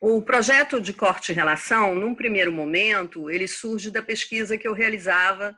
O projeto de corte e relação, num primeiro momento, ele surge da pesquisa que eu realizava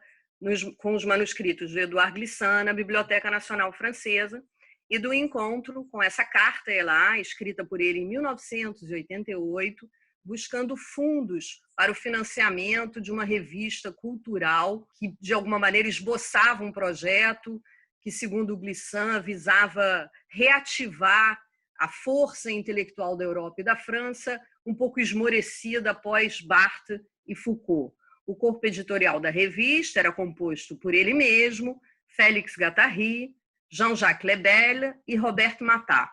com os manuscritos de Édouard Glissant na Biblioteca Nacional Francesa e do encontro com essa carta lá, escrita por ele em 1988, buscando fundos para o financiamento de uma revista cultural que, de alguma maneira, esboçava um projeto que, segundo o Glissant, visava reativar a força intelectual da Europa e da França, um pouco esmorecida após Barthes e Foucault. O corpo editorial da revista era composto por ele mesmo, Félix Guattari, Jean-Jacques Lebel e Roberto Matat.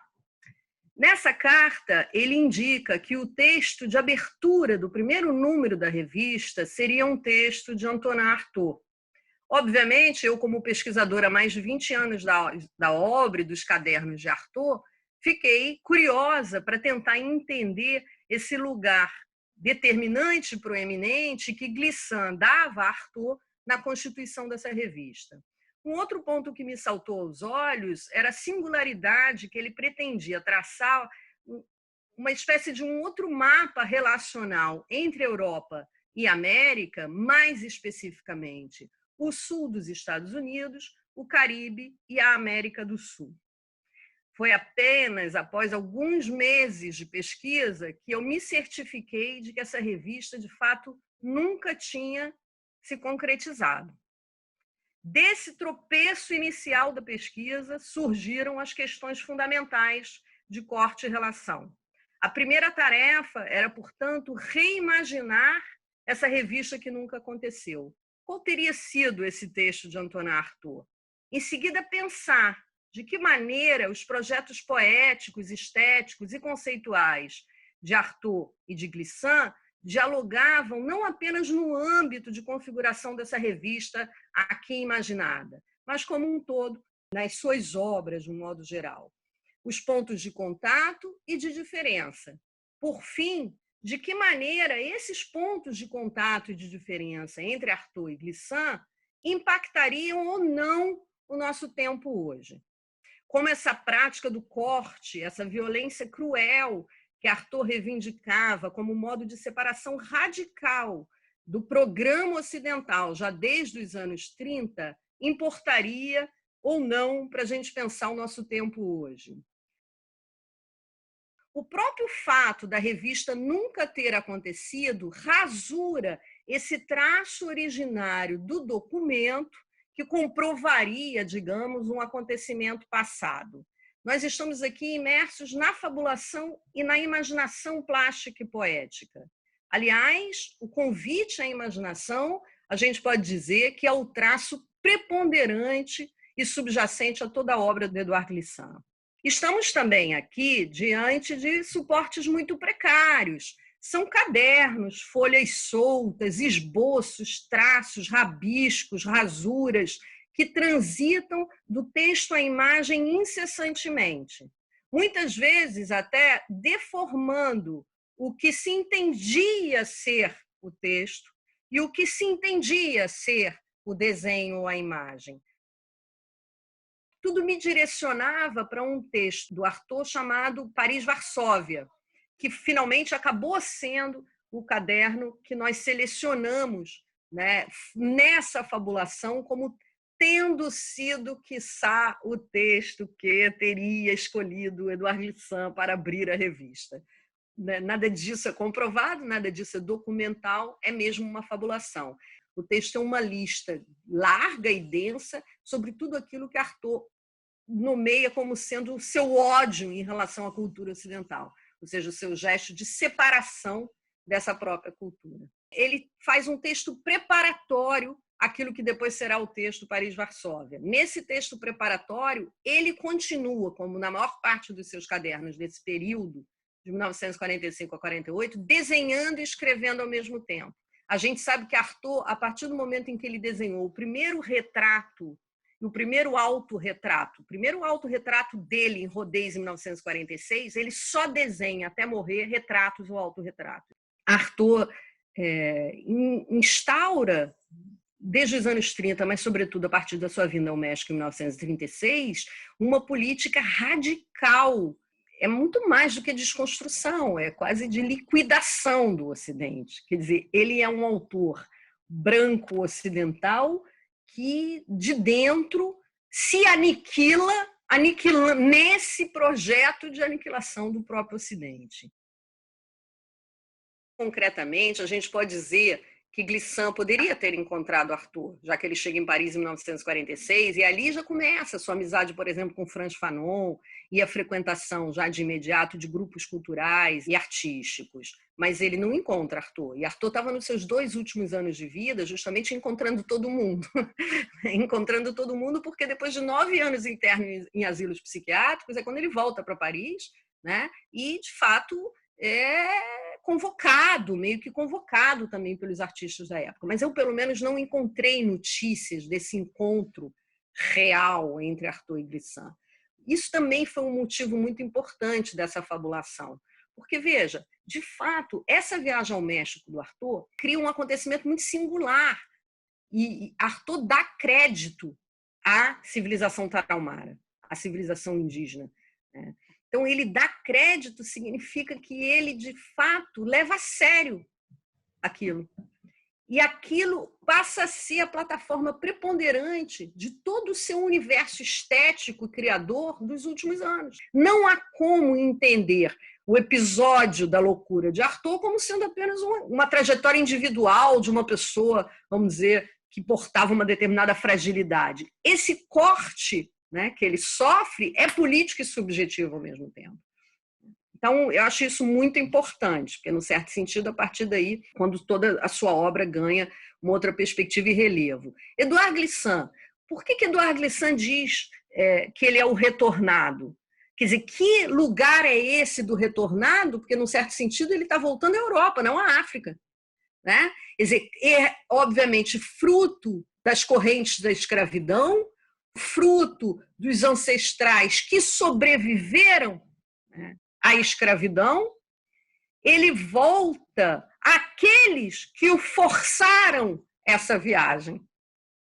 Nessa carta, ele indica que o texto de abertura do primeiro número da revista seria um texto de Antonin Artaud. Obviamente, eu, como pesquisadora há mais de 20 anos da obra e dos cadernos de Artaud, fiquei curiosa para tentar entender esse lugar determinante e proeminente que Glissant dava a Artaud na constituição dessa revista. Um outro ponto que me saltou aos olhos era a singularidade que ele pretendia traçar, uma espécie de um outro mapa relacional entre Europa e América, mais especificamente o sul dos Estados Unidos, o Caribe e a América do Sul. Foi apenas após alguns meses de pesquisa que eu me certifiquei de que essa revista, de fato, nunca tinha se concretizado. Desse tropeço inicial da pesquisa surgiram as questões fundamentais de corte e relação. A primeira tarefa era, portanto, reimaginar essa revista que nunca aconteceu. Qual teria sido esse texto de Antonin Artaud? Em seguida, pensar de que maneira os projetos poéticos, estéticos e conceituais de Artaud e de Glissant dialogavam não apenas no âmbito de configuração dessa revista aqui imaginada, mas como um todo, nas suas obras, de um modo geral. Os pontos de contato e de diferença. Por fim, de que maneira esses pontos de contato e de diferença entre Artaud e Glissant impactariam ou não o nosso tempo hoje. Como essa prática do corte, essa violência cruel que Artaud reivindicava como modo de separação radical do programa ocidental, já desde os anos 30, importaria ou não para a gente pensar o nosso tempo hoje. O próprio fato da revista nunca ter acontecido rasura esse traço originário do documento que comprovaria, digamos, um acontecimento passado. Nós estamos aqui imersos na fabulação e na imaginação plástica e poética. Aliás, o convite à imaginação, a gente pode dizer que é o traço preponderante e subjacente a toda a obra de Édouard Glissant. Estamos também aqui diante de suportes muito precários. São cadernos, folhas soltas, esboços, traços, rabiscos, rasuras, que transitam do texto à imagem incessantemente. Muitas vezes até deformando o que se entendia ser o texto e o que se entendia ser o desenho ou a imagem. Tudo me direcionava para um texto do Artaud chamado Paris-Varsóvia, que finalmente acabou sendo o caderno que nós selecionamos, né, nessa fabulação como tendo sido, quiçá, o texto que teria escolhido Édouard Glissant para abrir a revista. Nada disso é comprovado, nada disso é documental, é mesmo uma fabulação. O texto é uma lista larga e densa sobre tudo aquilo que Artaud nomeia como sendo o seu ódio em relação à cultura ocidental, ou seja, o seu gesto de separação dessa própria cultura. Ele faz um texto preparatório àquilo que depois será o texto Paris-Varsóvia. Nesse texto preparatório, ele continua, como na maior parte dos seus cadernos desse período, de 1945 a 48, desenhando e escrevendo ao mesmo tempo. A gente sabe que Artaud, a partir do momento em que ele desenhou o primeiro retrato, o primeiro autorretrato dele em Rodez, em 1946, ele só desenha até morrer retratos ou autorretratos. Artaud instaura, desde os anos 30, mas sobretudo a partir da sua vinda ao México em 1936, uma política radical é muito mais do que desconstrução, é quase de liquidação do Ocidente. Quer dizer, ele é um autor branco ocidental que, de dentro, se aniquila nesse projeto de aniquilação do próprio Ocidente. Concretamente, a gente pode dizer que Glissant poderia ter encontrado Artaud, já que ele chega em Paris em 1946, e ali já começa a sua amizade, por exemplo, com Frantz Fanon, e a frequentação já de imediato de grupos culturais e artísticos. Mas ele não encontra Artaud. E Artaud estava nos seus 2 últimos anos de vida justamente encontrando todo mundo. Encontrando todo mundo porque depois de 9 anos interno em asilos psiquiátricos é quando ele volta para Paris, né? E, de fato, é convocado, meio que convocado também pelos artistas da época. Mas eu, pelo menos, não encontrei notícias desse encontro real entre Artaud e Glissant. Isso também foi um motivo muito importante dessa fabulação. Porque, veja, de fato, essa viagem ao México do Artaud cria um acontecimento muito singular. E Artaud dá crédito à civilização tarahumara, à civilização indígena, né? Então, ele dá crédito significa que ele, de fato, leva a sério aquilo. E aquilo passa a ser a plataforma preponderante de todo o seu universo estético e criador dos últimos anos. Não há como entender o episódio da loucura de Artaud como sendo apenas uma trajetória individual de uma pessoa, vamos dizer, que portava uma determinada fragilidade. Esse corte, né, que ele sofre é político e subjetivo ao mesmo tempo. Então, eu acho isso muito importante, porque, num certo sentido, a partir daí, quando toda a sua obra ganha uma outra perspectiva e relevo. Édouard Glissant, por que Édouard Glissant diz que ele é o retornado? Quer dizer, que lugar é esse do retornado? Porque, num certo sentido, ele está voltando à Europa, não à África, né? Quer dizer, é, obviamente, fruto das correntes da escravidão, fruto dos ancestrais que sobreviveram, né, à escravidão, ele volta àqueles que o forçaram essa viagem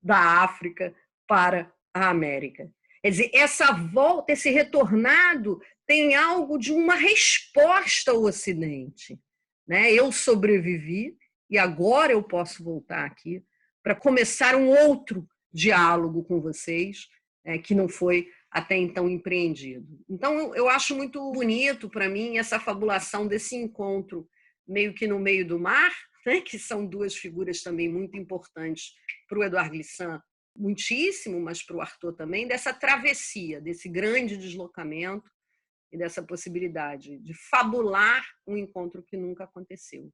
da África para a América. Quer dizer, essa volta, esse retornado tem algo de uma resposta ao Ocidente, né? Eu sobrevivi e agora eu posso voltar aqui para começar um outro diálogo com vocês, que não foi até então empreendido. Então, eu acho muito bonito, para mim, essa fabulação desse encontro meio que no meio do mar, né, que são 2 figuras também muito importantes para o Édouard Glissant, muitíssimo, mas para o Artaud também, dessa travessia, desse grande deslocamento e dessa possibilidade de fabular um encontro que nunca aconteceu.